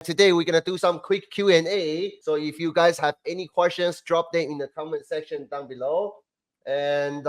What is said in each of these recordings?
Today we're gonna do some quick Q&A. So if you guys have any questions, drop them in the comment section down below. And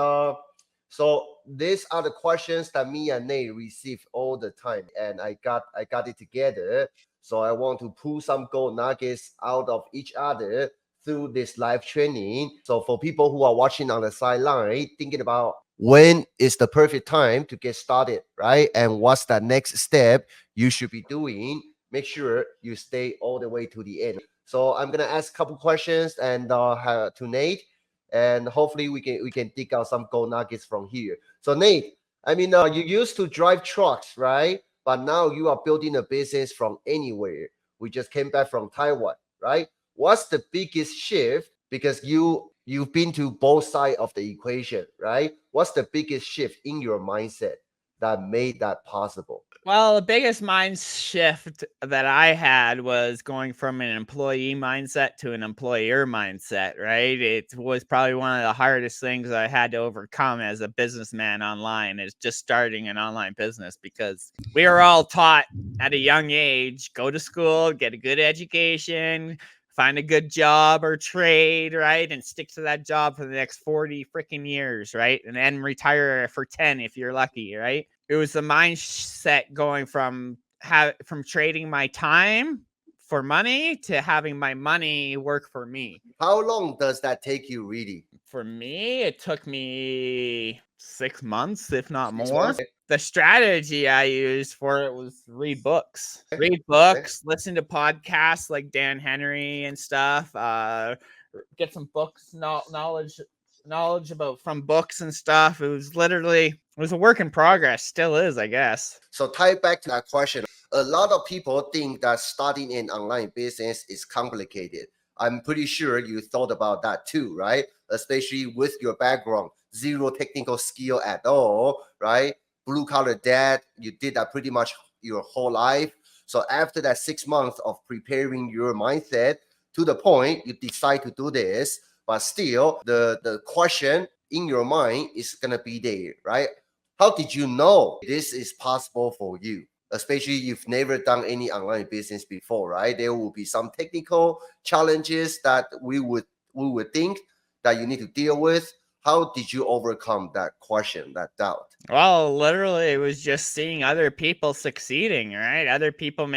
so these are the questions that me and Nate receive all the time, and I got it together. So I want to pull some gold nuggets out of each other through this live training. So for people who are watching on the sideline, thinking about when is the perfect time to get started, right? And what's the next step you should be doing, make sure you stay all the way to the end. So I'm gonna ask a couple questions and to Nate, and hopefully we can dig out some gold nuggets from here. So Nate, I mean, you used to drive trucks, right? But now you are building a business from anywhere. We just came back from Taiwan, right? What's the biggest shift? Because you've been to both sides of the equation, right? What's the biggest shift in your mindset that made that possible? Well, the biggest mind shift that I had was going from an employee mindset to an employer mindset, right? It was probably one of the hardest things I had to overcome as a businessman online, is just starting an online business, because we are all taught at a young age, go to school, get a good education, find a good job or trade, right? And stick to that job for the next 40 freaking years, right? And then retire for 10 if you're lucky, right? It was the mindset going from trading my time for money to having my money work for me. How long does that take you, really? For me, it took me 6 months, if not 6 more. months? The strategy I used for it was read books, Okay. listen to podcasts like Dan Henry and stuff, get some books, knowledge about from books and stuff. It was a work in progress, still is, I guess. So tie back to that question. A lot of people think that starting an online business is complicated. I'm pretty sure you thought about that too, right? Especially with your background, zero technical skill at all, right? Blue collar dad, you did that pretty much your whole life. So after that 6 months of preparing your mindset to the point you decide to do this, but still the question in your mind is gonna be there, right? How did you know this is possible for you? Especially you've never done any online business before, right? There will be some technical challenges that we would think that you need to deal with. How did you overcome that question, that doubt? Well, literally, it was just seeing other people succeeding, right? Other people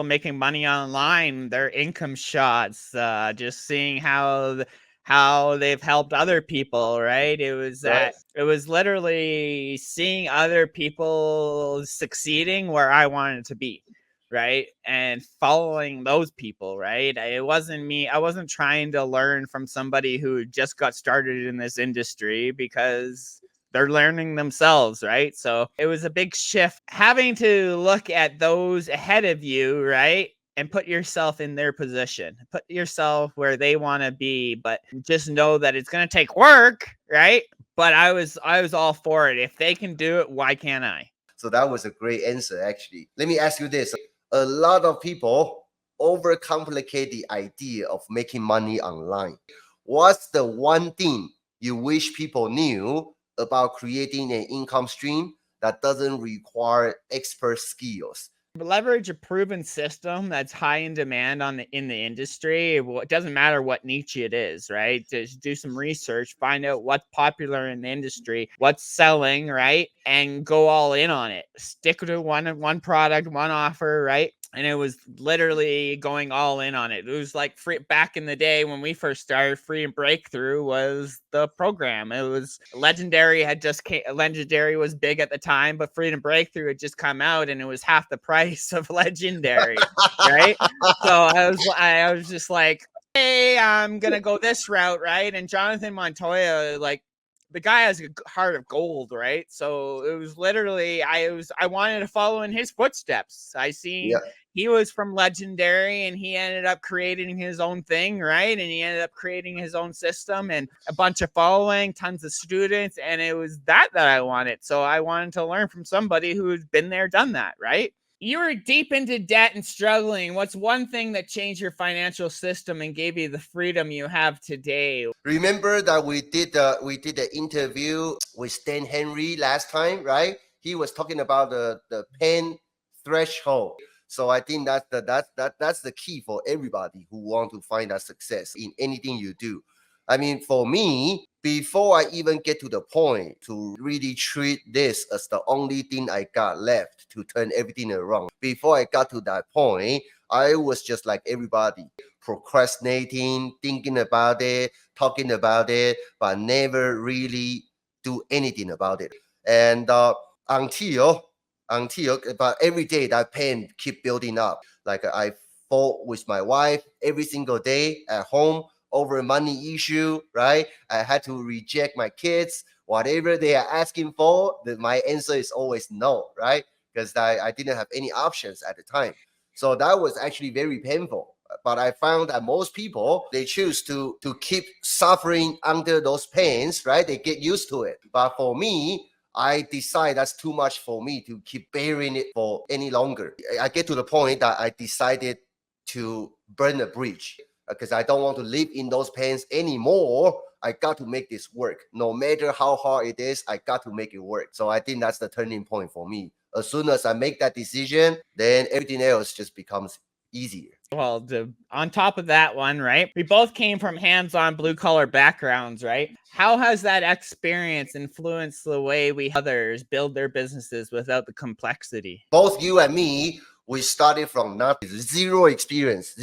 making money online, their income shots, just seeing how they've helped other people, right? Right. It was literally seeing other people succeeding where I wanted to be, right? And following those people, right? It wasn't me. I wasn't trying to learn from somebody who just got started in this industry, because they're learning themselves, right? So it was a big shift having to look at those ahead of you, right? And put yourself in their position, put yourself where they want to be, but just know that it's going to take work, right? But I was all for it. If they can do it, why can't I? So that was a great answer, actually. Let me ask you this. A lot of people overcomplicate the idea of making money online. What's the one thing you wish people knew about creating an income stream that doesn't require expert skills? Leverage a proven system that's high in demand in the industry. It doesn't matter what niche it is, right? Just do some research, find out what's popular in the industry, what's selling, right? And go all in on it. Stick to one product, one offer, right? And it was literally going all in on it. It was like free back in the day when we first started. Free and Breakthrough was the program. It was Legendary was big at the time, but Free and Breakthrough had just come out, and it was half the price of Legendary, right? So I was just like, hey, I'm gonna go this route, right? And Jonathan Montoya, like, the guy has a heart of gold, right? So it was literally I wanted to follow in his footsteps. I seen Yeah. he was from Legendary, and he ended up creating his own thing, right? And he ended up creating his own system and a bunch of following, tons of students, and it was that I wanted. So I wanted to learn from somebody who's been there, done that, right? You were deep into debt and struggling. What's one thing that changed your financial system and gave you the freedom you have today? Remember that we did the interview with Stan Henry last time, right? He was talking about the pain threshold. So I think that's the key for everybody who want to find that success in anything you do. I mean, for me, before I even get to the point to really treat this as the only thing I got left to turn everything around, before I got to that point, I was just like everybody, procrastinating, thinking about it, talking about it, but never really do anything about it. And until but every day that pain keep building up. Like I fought with my wife every single day at home over a money issue, right? I had to reject my kids, whatever they are asking for. My answer is always no, right? Because I didn't have any options at the time. So that was actually very painful. But I found that most people, they choose to keep suffering under those pains, right? They get used to it. But for me, I decide that's too much for me to keep bearing it for any longer. I get to the point that I decided to burn a bridge because I don't want to live in those pains anymore. I got to make this work. No matter how hard it is, I got to make it work. So I think that's the turning point for me. As soon as I make that decision, then everything else just becomes easier. Well, on top of that one, right? We both came from hands-on blue-collar backgrounds, right? How has that experience influenced the way we others build their businesses without the complexity? Both you and me, we started from nothing, zero experience.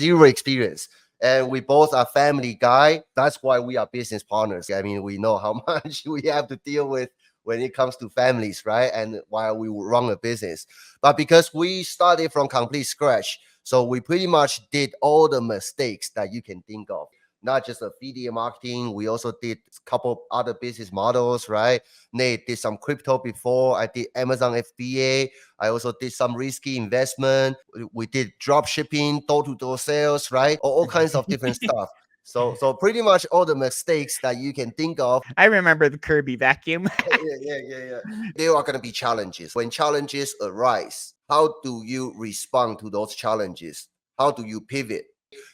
And we both are family guy. That's why we are business partners. I mean, we know how much we have to deal with when it comes to families, right? And while we run a business. But because we started from complete scratch, so we pretty much did all the mistakes that you can think of. Not just affiliate marketing, we also did a couple other business models, right? Nate did some crypto before. I did Amazon FBA. I also did some risky investment. We did drop shipping, door-to-door sales, right? All kinds of different stuff. So pretty much all the mistakes that you can think of. I remember the Kirby vacuum. Yeah. There are going to be challenges. When challenges arise, how do you respond to those challenges? How do you pivot?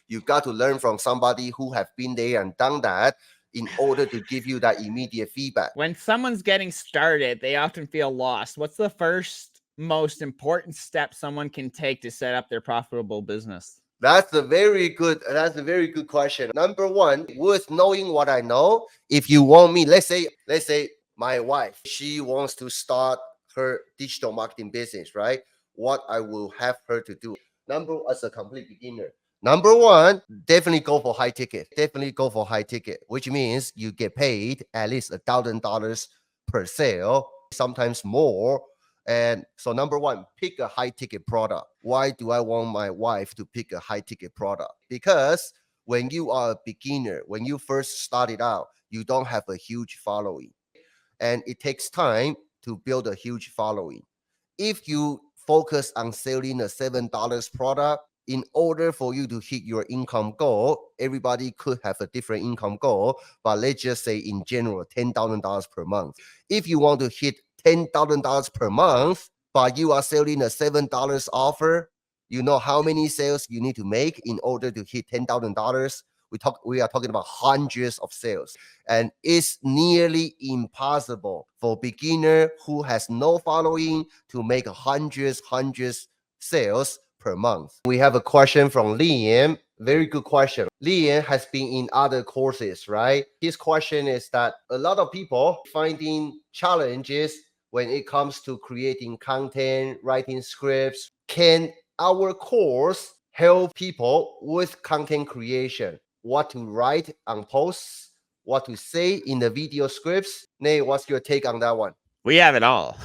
You got to learn from somebody who have been there and done that in order to give you that immediate feedback. When someone's getting started, they often feel lost. What's the first most important step someone can take to set up their profitable business? That's a very good question. Number one, with knowing what I know, if you want me, let's say my wife, she wants to start her digital marketing business, right? What I will have her to do. As a complete beginner. Number one, definitely go for high ticket. Which means you get paid at least $1,000 per sale, sometimes more. And so number one, pick a high ticket product. Why do I want my wife to pick a high ticket product? Because when you are a beginner, when you first started out, you don't have a huge following. And it takes time to build a huge following. If you focus on selling a $7 product, in order for you to hit your income goal, everybody could have a different income goal, but let's just say in general, $10,000 per month. If you want to hit $10,000 per month, but you are selling a $7 offer, you know how many sales you need to make in order to hit $10,000? We are talking about hundreds of sales, and it's nearly impossible for beginner who has no following to make hundreds sales per month. We have a question from Liam. Very good question. Liam has been in other courses, right? His question is that a lot of people finding challenges when it comes to creating content, writing scripts. Can our course help people with content creation? What to write on posts, what to say in the video scripts? Nate, what's your take on that one? We have it all.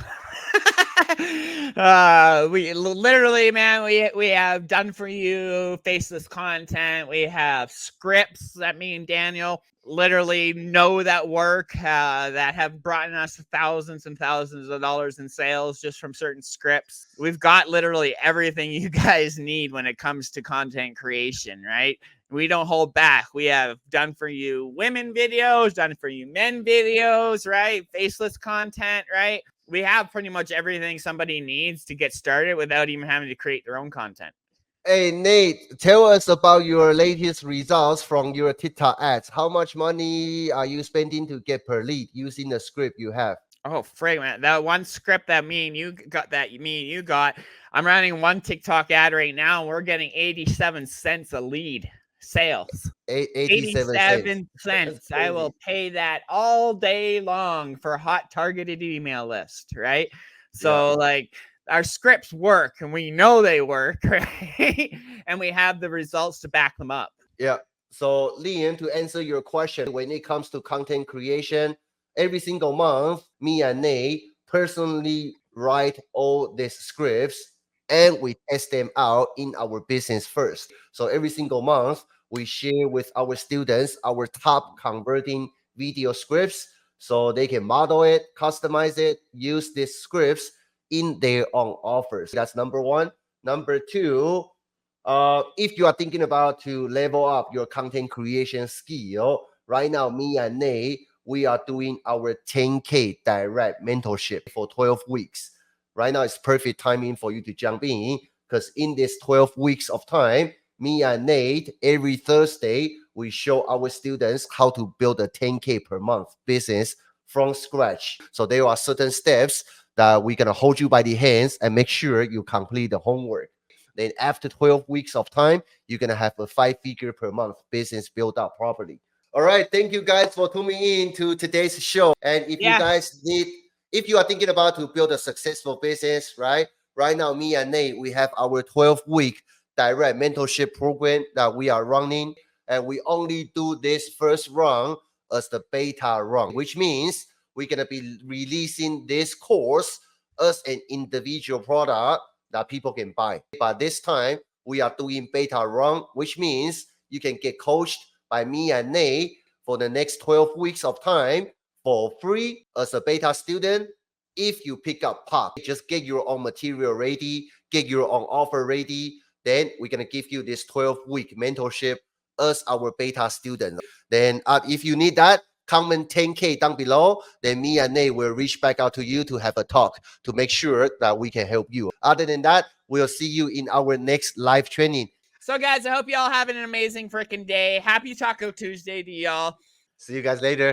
We literally, man, we have done for you faceless content. We have scripts that me and Daniel literally know that work, that have brought in us thousands and thousands of dollars in sales just from certain scripts. We've got literally everything you guys need when it comes to content creation, right? We don't hold back. We have done for you women videos, done for you men videos, right? Faceless content, right? We have pretty much everything somebody needs to get started without even having to create their own content. Hey, Nate, tell us about your latest results from your TikTok ads. How much money are you spending to get per lead using the script you have? Oh, frig, man. That one script that me and you got, I'm running one TikTok ad right now, and we're getting 87 cents a lead sales. 87 cents. 87 That's cents. I will crazy. pay that all day long for a hot targeted email list, right? Yeah. So, like, our scripts work and we know they work, right? And we have the results to back them up. Yeah. So, Liam, to answer your question, when it comes to content creation, every single month, me and Nate personally write all these scripts and we test them out in our business first. So, every single month, we share with our students our top converting video scripts so they can model it, customize it, use these scripts in their own offers. That's number one. Number two, if you are thinking about to level up your content creation skill, right now, me and Nate, we are doing our 10K direct mentorship for 12 weeks. Right now, it's perfect timing for you to jump in because in this 12 weeks of time, me and Nate, every Thursday, we show our students how to build a 10K per month business from scratch. So there are certain steps that we're going to hold you by the hands and make sure you complete the homework. Then after 12 weeks of time, you're gonna have a 5-figure per month business built up properly. All right, thank you guys for tuning in to today's show. And if you Yeah. guys need, if you are thinking about to build a successful business, right? Right now, me and Nate, we have our 12-week direct mentorship program that we are running, and we only do this first run as the beta run, which means we're gonna be releasing this course as an individual product that people can buy. But this time we are doing beta run, which means you can get coached by me and Nate for the next 12 weeks of time for free as a beta student. If you pick up pop, just get your own material ready, get your own offer ready. Then we're gonna give you this 12-week mentorship as our beta student. Then if you need that, comment 10K down below. Then me and Nate will reach back out to you to have a talk to make sure that we can help you. Other than that, we'll see you in our next live training. So, guys, I hope y'all having an amazing freaking day. Happy Taco Tuesday to y'all. See you guys later.